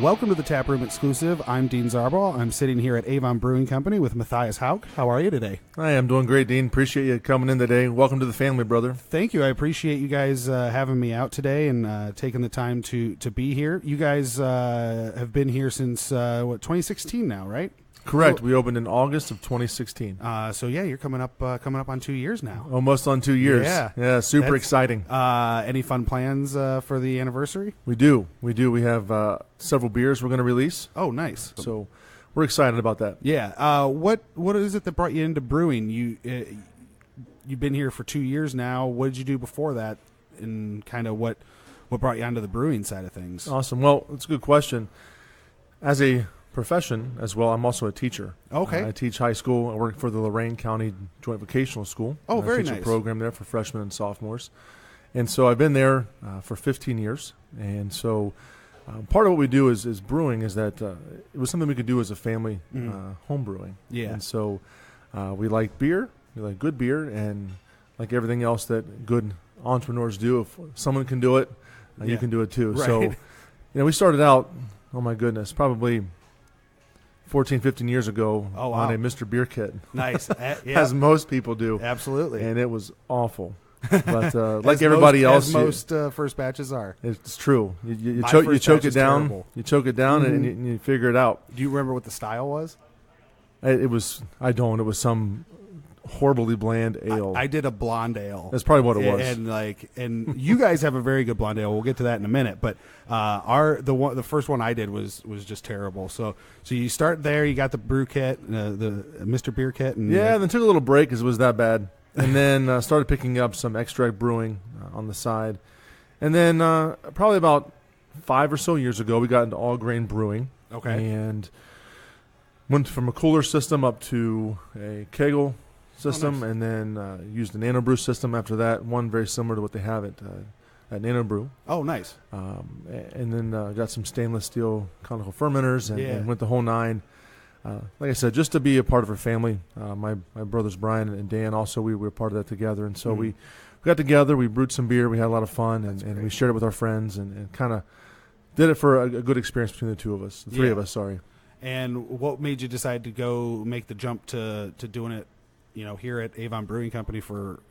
Welcome to the Taproom Exclusive. I'm Dean Zarbaugh. I'm sitting here at Avon Brewing Company with Mathias Hauck. How are you today? I am doing great, Dean. Appreciate you coming in today. Welcome to the family, brother. Thank you. I appreciate you guys having me out today and taking the time to be here. You guys have been here since, 2016 now, right? Correct. We opened in August of 2016. So yeah, you're coming up on 2 years now. Almost on 2 years. Yeah. Super exciting. Any fun plans for the anniversary? We do. We have several beers we're going to release. Oh, nice. So we're excited about that. Yeah. What is it that brought you into brewing? You've been here for 2 years now. What did you do before that, and kind of what brought you onto the brewing side of things? Awesome. Well, it's a good question. As a profession as well, I'm also a teacher. Okay. I teach high school. I work for the Lorain County Joint Vocational School. Oh, very I teach nice. a program there for freshmen and sophomores. And so I've been there for 15 years. And so part of what we do is brewing is that it was something we could do as a family, home brewing. Yeah. And so we like beer. We like good beer. And like everything else that good entrepreneurs do, if someone can do it, you can do it too. Right. So, we started out, oh my goodness, probably 14, 15 years ago on a Mr. Beer kit. Nice. As most people do. Absolutely. And it was awful. But like everybody else. As most first batches are. It's true. You My choke first it batch is down. terrible. You choke it down and you figure it out. Do you remember what the style was? It was some horribly bland ale. I did a blonde ale. That's probably what it was. And you guys have a very good blonde ale. We'll get to that in a minute. But the first one I did was just terrible. So you start there. You got the brew kit, the Mr. Beer kit, and then took a little break because it was that bad, and then started picking up some extract brewing on the side, and then probably about 5 or so years ago, we got into all grain brewing. Okay. And went from a cooler system up to a kegel system, nice. And then used a nano brew system after that. One very similar to what they have at Nano Brew. Oh, nice. And then got some stainless steel conical fermenters and went the whole nine. Like I said, just to be a part of our family. My brothers Brian and Dan also, we were part of that together. And so we got together, we brewed some beer, we had a lot of fun, and we shared it with our friends and kind of did it for a good experience between the two of us, the three of us, sorry. And what made you decide to go make the jump to doing it, here at Avon Brewing Company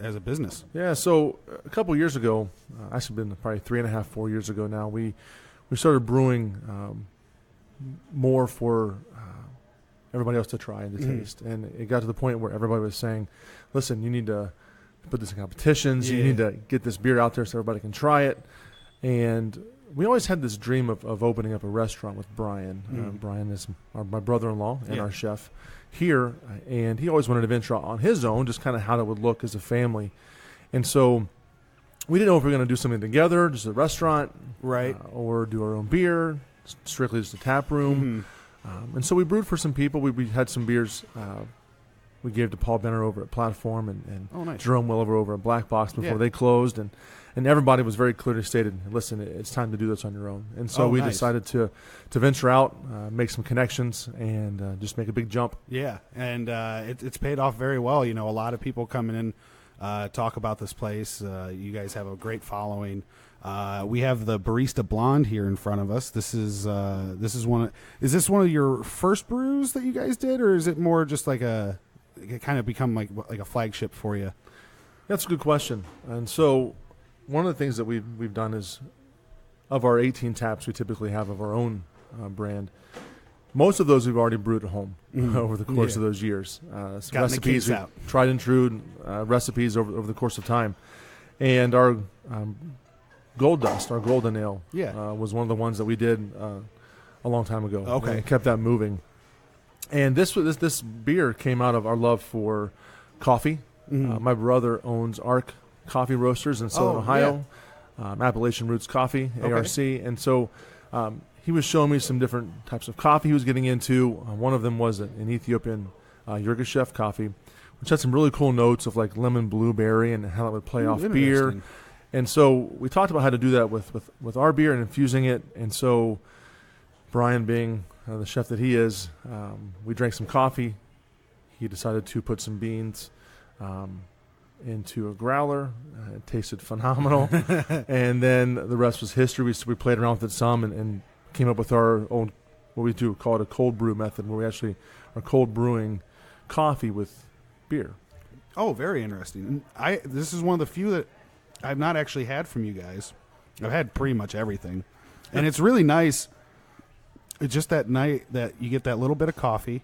as a business? Yeah, so a couple of years ago, actually been probably 3.5, 4 years ago now, we started brewing more for everybody else to try and to taste. And it got to the point where everybody was saying, listen, you need to put this in competitions. You need to get this beer out there so everybody can try it. And we always had this dream of opening up a restaurant with Brian. Brian is my brother-in-law and our chef here, and he always wanted to venture on his own, just kind of how that would look as a family. And so we didn't know if we were going to do something together, just a restaurant, right, or do our own beer, strictly just a tap room. And so we brewed for some people. We had some beers we gave to Paul Benner over at Platform and nice. Jerome Williver over at Black Box before they closed. And everybody was very clearly stated, listen, it's time to do this on your own. And so we decided to venture out, make some connections, and just make a big jump. Yeah, and it's paid off very well. A lot of people coming in talk about this place. You guys have a great following. We have the Barista Blonde here in front of us. Is this one of your first brews that you guys did, or is it more just like it kind of become like a flagship for you? That's a good question. And so one of the things that we've done is, of our 18 taps we typically have of our own brand, most of those we've already brewed at home over the course of those years. Recipes, tried and true recipes over the course of time. And our Gold Dust, our golden ale, was one of the ones that we did a long time ago. Okay. And kept that moving. And this beer came out of our love for coffee. My brother owns Arc Coffee Roasters in Southern Ohio, Appalachian Roots Coffee, ARC. And so he was showing me some different types of coffee he was getting into. One of them was an Ethiopian Yirgacheffe coffee, which had some really cool notes of like lemon blueberry and how it would play off beer. And so we talked about how to do that with our beer and infusing it. And so Brian, being the chef that he is, we drank some coffee. He decided to put some beans into a growler. It tasted phenomenal. And then the rest was history. We played around with it some and came up with our own, what we do, call it a cold brew method, where we actually are cold brewing coffee with beer. Oh, very interesting. This is one of the few that I've not actually had from you guys. I've had pretty much everything. And it's really nice. It's just that night that you get that little bit of coffee.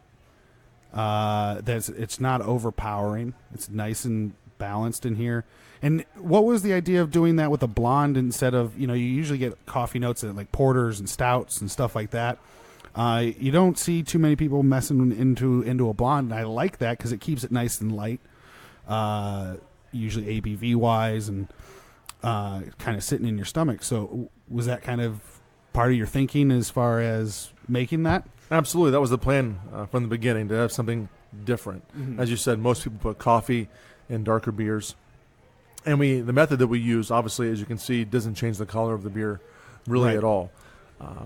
It's not overpowering. It's nice and balanced in here. And what was the idea of doing that with a blonde instead of, you usually get coffee notes at like porters and stouts and stuff like that. You don't see too many people messing into a blonde, and I like that because it keeps it nice and light. Usually ABV wise and kind of sitting in your stomach. So was that kind of part of your thinking as far as making that? Absolutely. That was the plan from the beginning, to have something different. Mm-hmm. As you said, most people put coffee in darker beers. And the method that we use, obviously, as you can see, doesn't change the color of the beer really at all.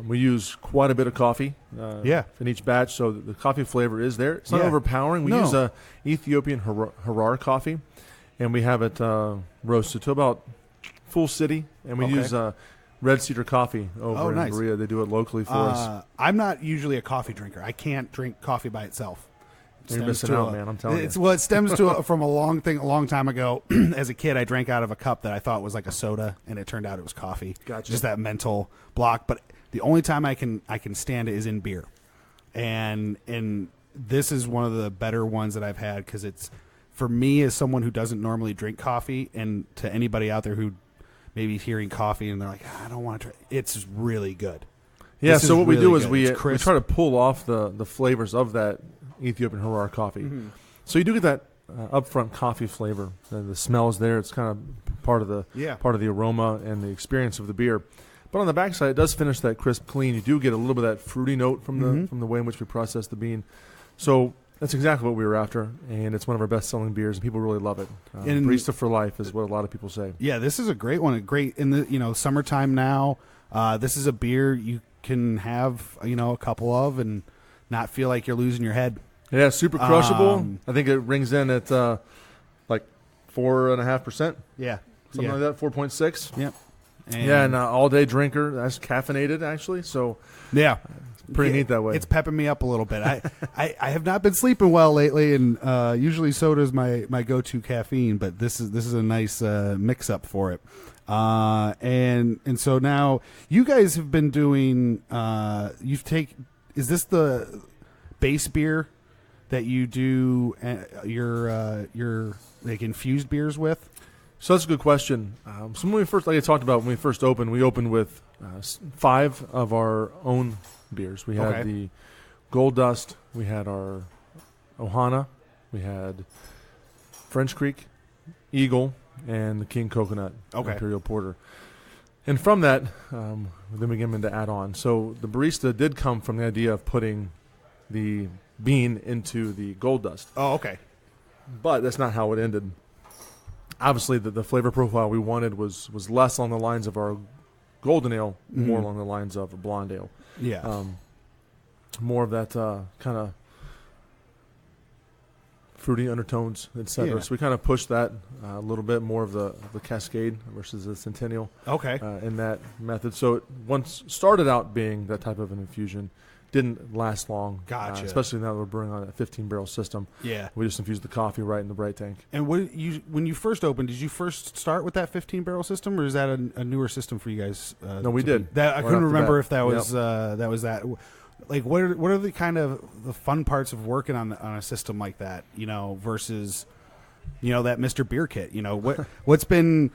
We use quite a bit of coffee in each batch, so the coffee flavor is there. It's not overpowering. We use Ethiopian Harar coffee, and we have it roasted to about full city, and we use Red Cedar Coffee over in Berea. They do it locally for us. I'm not usually a coffee drinker. I can't drink coffee by itself. You're missing out, man. I'm telling you. Well, it stems from a long time ago. As a kid, I drank out of a cup that I thought was like a soda, and it turned out it was coffee. Gotcha. Just that mental block. But the only time I can stand it is in beer, and this is one of the better ones that I've had because it's, for me as someone who doesn't normally drink coffee, and to anybody out there who maybe hearing coffee and they're like, I don't want to try. It's really good. Yeah. So what we do is we try to pull off the flavors of that Ethiopian Harar coffee. Mm-hmm. So you do get that upfront coffee flavor. The smell is there. It's kind of part of the aroma and the experience of the beer. But on the backside, it does finish that crisp, clean. You do get a little bit of that fruity note from the way in which we process the bean. So that's exactly what we were after, and it's one of our best-selling beers, and people really love it. Barista for life is what a lot of people say. Yeah, this is a great one. Great in the summertime now. This is a beer you can have a couple of and not feel like you're losing your head. Yeah, super crushable. I think it rings in at like 4.5%. Yeah, something like that, 4.6. Yep. And all-day drinker. That's caffeinated, actually. So yeah, it's pretty neat that way. It's pepping me up a little bit. I have not been sleeping well lately, and usually soda is my go-to caffeine. But this is a nice mix-up for it. And so now you guys have been doing. Is this the base beer that you do your like infused beers with? So that's a good question. So when we first, like I talked about, when we first opened, we opened with 5 of our own beers. We had the Gold Dust, we had our Ohana, we had French Creek, Eagle, and the King Coconut Imperial Porter. And from that, then we began to add on. So the barista did come from the idea of putting the bean into the Gold Dust. Oh, okay. But that's not how it ended. Obviously, the flavor profile we wanted was less on the lines of our golden ale, more along the lines of a blonde ale. Yeah. More of that kind of fruity undertones, etc. Yeah. So we kind of pushed that a little bit more of the Cascade versus the Centennial. Okay. In that method. So it once started out being that type of an infusion. Didn't last long. Gotcha. Especially now that we're brewing on a 15-barrel system. Yeah. We just infused the coffee right in the bright tank. And when you first opened, did you first start with that 15-barrel system, or is that a newer system for you guys? No, we did. That I couldn't remember if that was that. Like, what are the kind of the fun parts of working on a system like that? Versus, that Mr. Beer Kit. What's been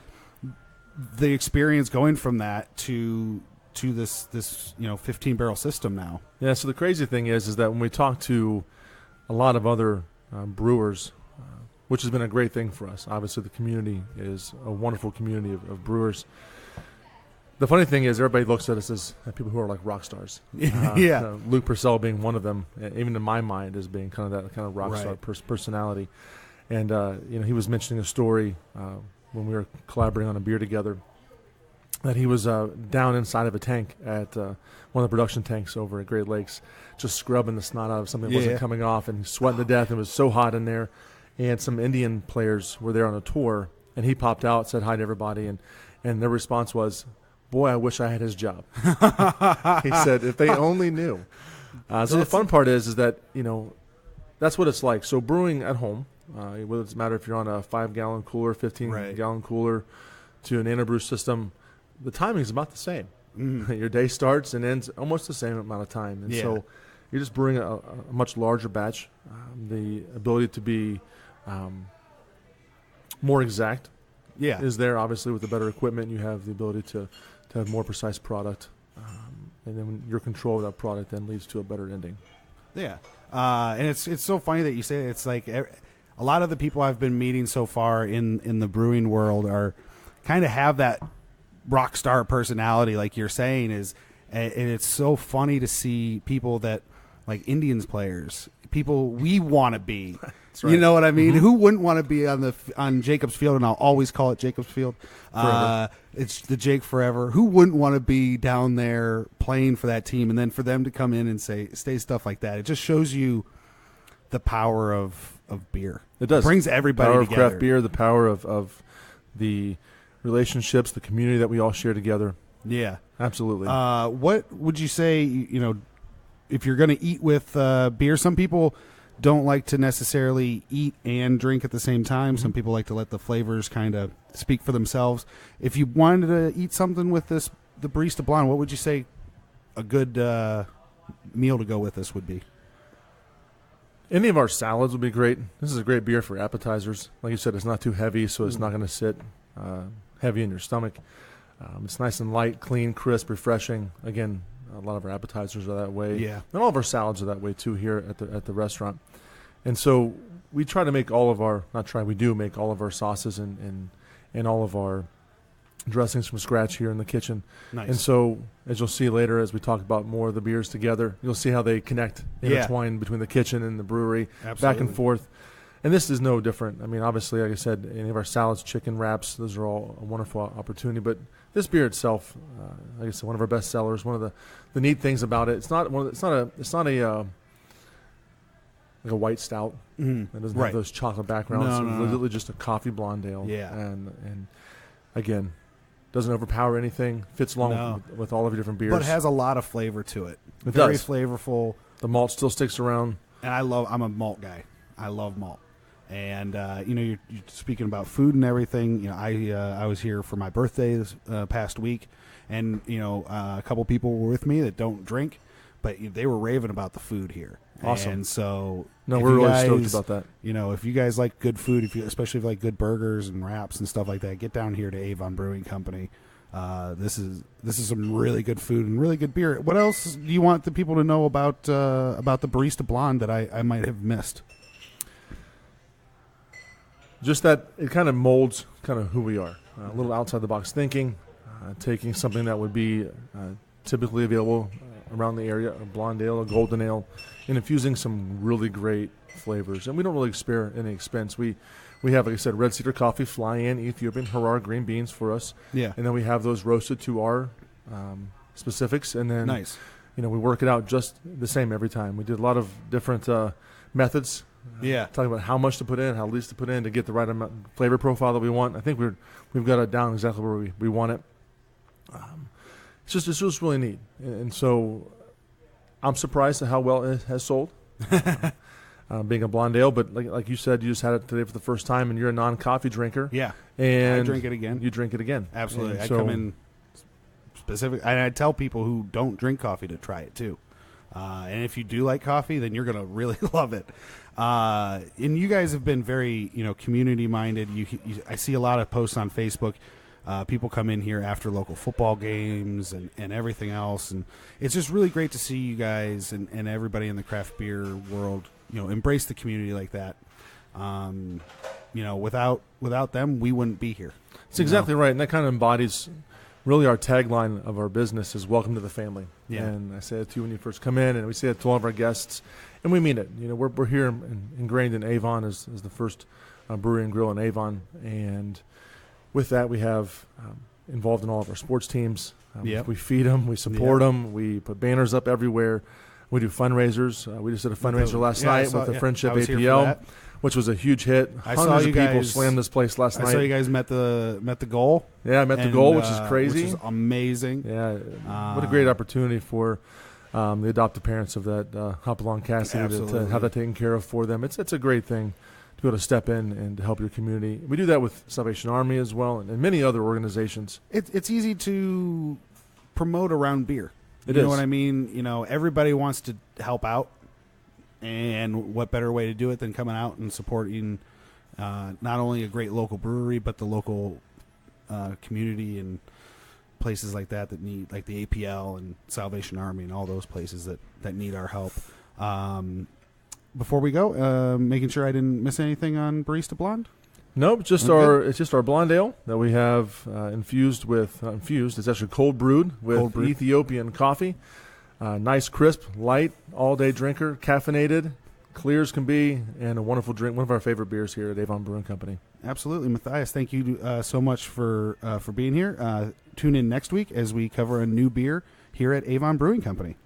the experience going from that to this 15-barrel system now? Yeah, so the crazy thing is that when we talk to a lot of other brewers, which has been a great thing for us, obviously the community is a wonderful community of brewers. The funny thing is everybody looks at us as people who are like rock stars. Yeah. Luke Purcell being one of them, even in my mind, as being kind of that kind of rock star personality. And, he was mentioning a story when we were collaborating on a beer together, that he was down inside of a tank at one of the production tanks over at Great Lakes, just scrubbing the snot out of something that wasn't coming off, and sweating to death. It was so hot in there. And some Indian players were there on a tour, and he popped out, said hi to everybody, and their response was, boy, I wish I had his job. He said, if they only knew. So the fun part is that, that's what it's like. So brewing at home, whether it's matter if you're on a 5-gallon cooler, 15-gallon cooler to an nano brew system, the timing is about the same. Your day starts and ends almost the same amount of time. And so you're just brewing a much larger batch. The ability to be more exact is there. Obviously, with the better equipment, you have the ability to have more precise product. And then when your control of that product then leads to a better ending. Yeah. And it's so funny that you say it. It's like a lot of the people I've been meeting so far in the brewing world are kind of have that rock star personality, like you're saying, and it's so funny to see people that like Indians players, people we want to be. That's right. You know what I mean? Who wouldn't want to be on Jacobs Field? And I'll always call it Jacobs Field. It's the Jake Forever. Who wouldn't want to be down there playing for that team? And then for them to come in and say stuff like that, it just shows you the power of beer. It does. It brings everybody together. The power together. of craft beer, the power of the relationships, the community that we all share together. Yeah. Absolutely. What would you say, if you're going to eat with beer? Some people don't like to necessarily eat and drink at the same time. Some people like to let the flavors kind of speak for themselves. If you wanted to eat something with the Barista Blonde, what would you say a good meal to go with this would be? Any of our salads would be great. This is a great beer for appetizers. Like you said, it's not too heavy, so it's not going to sit heavy in your stomach. It's nice and light, clean, crisp, refreshing. Again, a lot of our appetizers are that way. Yeah. And all of our salads are that way too here at the restaurant. And so we try to make we do make all of our sauces and all of our dressings from scratch here in the kitchen. Nice. And so as you'll see later, as we talk about more of the beers together, you'll see how they connect, intertwine between the kitchen and the brewery. Absolutely. Back and forth. And this is no different. I mean, obviously, like I said, any of our salads, chicken wraps, those are all a wonderful opportunity. But this beer itself, like I said, one of our best sellers. One of the neat things about it, it's not a white stout. It doesn't have those chocolate backgrounds. It's literally just a coffee blonde ale. Yeah. And again, doesn't overpower anything. Fits along with all of your different beers. But has a lot of flavor to it. It Very does. flavorful. The malt still sticks around. And I'm a malt guy. I love malt. And you're speaking about food and everything. I was here for my birthday this past week, and a couple people were with me that don't drink, but they were raving about the food here. Awesome. And so we're really stoked about that. If you guys like good food, especially if you like good burgers and wraps and stuff like that, get down here to Avon Brewing Company. This is some really good food and really good beer. What else do you want the people to know about the Barista Blonde that I might have missed? Just that it kind of molds kind of who we are. A little outside the box thinking, taking something that would be typically available around the area, a blonde ale, a golden ale, and infusing some really great flavors. And we don't really spare any expense. We have, like I said, red cedar coffee, fly-in Ethiopian Harar green beans for us. Yeah. And then we have those roasted to our specifics. And then, nice. We work it out just the same every time. We did a lot of different methods. Talking about how much to put in, how least to put in to get the right amount flavor profile that we want. I think we've got it down exactly where we want it. It's just really neat, and so I'm surprised at how well it has sold. Being a blonde ale, but like you said, you just had it today for the first time, and you're a non-coffee drinker. Yeah, and I drink it again. You drink it again, absolutely. I come in specific, and I tell people who don't drink coffee to try it too. And if you do like coffee, then you're gonna really love it. And you guys have been very, community minded. I see a lot of posts on Facebook. People come in here after local football games and everything else, and it's just really great to see you guys and everybody in the craft beer world, embrace the community like that. Without them, we wouldn't be here. That's exactly right, and that kind of embodies really our tagline of our business is "Welcome to the family." Yeah. And I say it to you when you first come in, and we say it to all of our guests, and we mean it. We're here ingrained in Avon as the first brewery and grill in Avon, and with that we have involved in all of our sports teams. We feed them, we support them, we put banners up everywhere. We do fundraisers. We just did a fundraiser last night with the Friendship APL. which was a huge hit. I saw Hundreds you of people guys slammed this place last night. I saw you guys met the goal. Yeah, I met the goal, which is crazy. Which is amazing. Yeah, what a great opportunity for the adoptive parents of that Hopalong Cassidy to have that taken care of for them. It's a great thing to be able to step in and to help your community. We do that with Salvation Army as well, and many other organizations. It's easy to promote around beer. You know what I mean? You know, everybody wants to help out, and what better way to do it than coming out and supporting not only a great local brewery, but the local community and places like that need, like the APL and Salvation Army and all those places that need our help. Before we go, making sure I didn't miss anything on Barista Blonde. Nope, it's just our blonde ale that we have infused. It's actually cold brewed with Ethiopian coffee. Nice, crisp, light, all-day drinker, caffeinated, clear as can be, and a wonderful drink. One of our favorite beers here at Avon Brewing Company. Absolutely, Mathias. Thank you so much for being here. Tune in next week as we cover a new beer here at Avon Brewing Company.